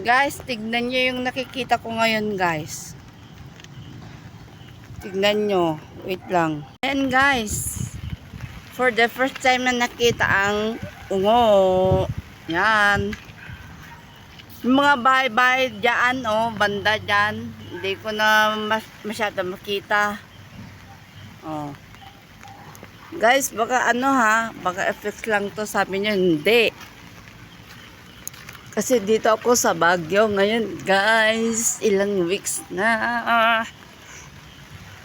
Guys, tignan nyo yung nakikita ko ngayon, guys. Tignan nyo. Wait lang. Ayan, guys. For the first time na nakita ang ungo. Yan. Yung mga bahay-bahay dyan, oh, banda dyan. Hindi ko na masyado makita. Oh. Guys, baka ano ha, baka effects lang to, sabi nyo, hindi. Kasi dito ako sa Baguio ngayon, guys. Ilang weeks na.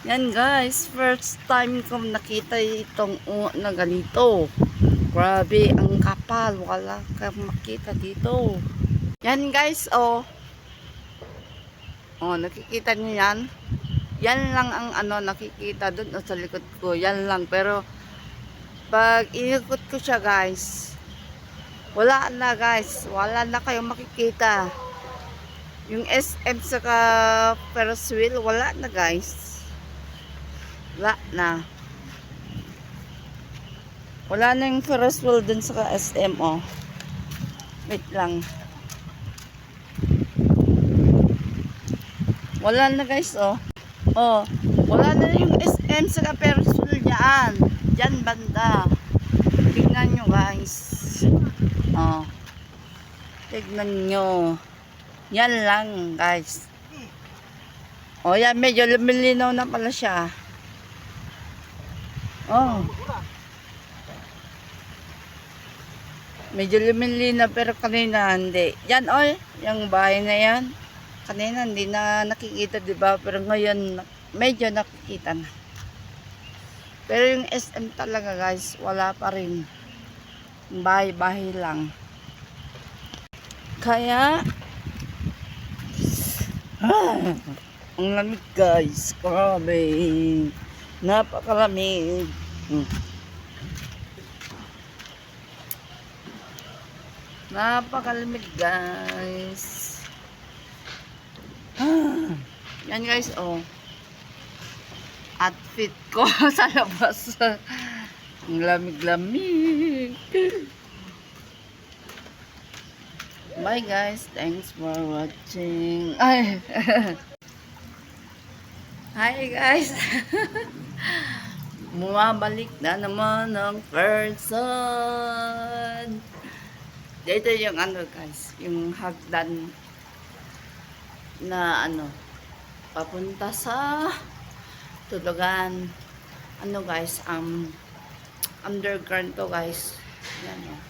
Yan, guys. First time ko nakita itong na ganito. Grabe, ang kapal. Wala kang makita dito. Yan, guys, oh. Oh, nakikita niyo yan? Yan lang ang ano nakikita doon sa likod ko. Yan lang. Pero, pag inikot ko siya, guys, wala na, guys. Wala na kayong makikita. Yung SM saka Ferris wheel, wala na, guys. Wala na. Wala na yung Ferris wheel dun sa SM, oh. Wait lang. Wala na, guys, oh. Oh, wala na yung SM saka Ferris wheel dyan. Dyan banda. Tingnan nyo, guys. Oh. Tignan nyo. Yan lang, guys. Oh, yan. Medyo lumilinaw na pala siya. Oh. Medyo lumilinaw pero kanina hindi. Yan, oh. Yung bahay na yan. Kanina hindi na nakikita, diba? Pero ngayon, medyo nakikita na. Pero yung SM talaga, guys, wala pa rin. Bahay-bahay lang. Kaya, ang lamig, guys. Grabe. Napakalamig. Napakalamig, guys. Yan, guys, oh. Outfit ko sa labas. Ang lamig-lamig. Bye, guys. Thanks for watching. Ay. Hi, guys. Bumabalik na naman ang person. Dito yung ano, guys. Yung hagdan na ano, papunta sa tulugan. Ano, guys, underground to, guys. Yan, oh.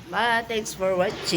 Bye, thanks for watching.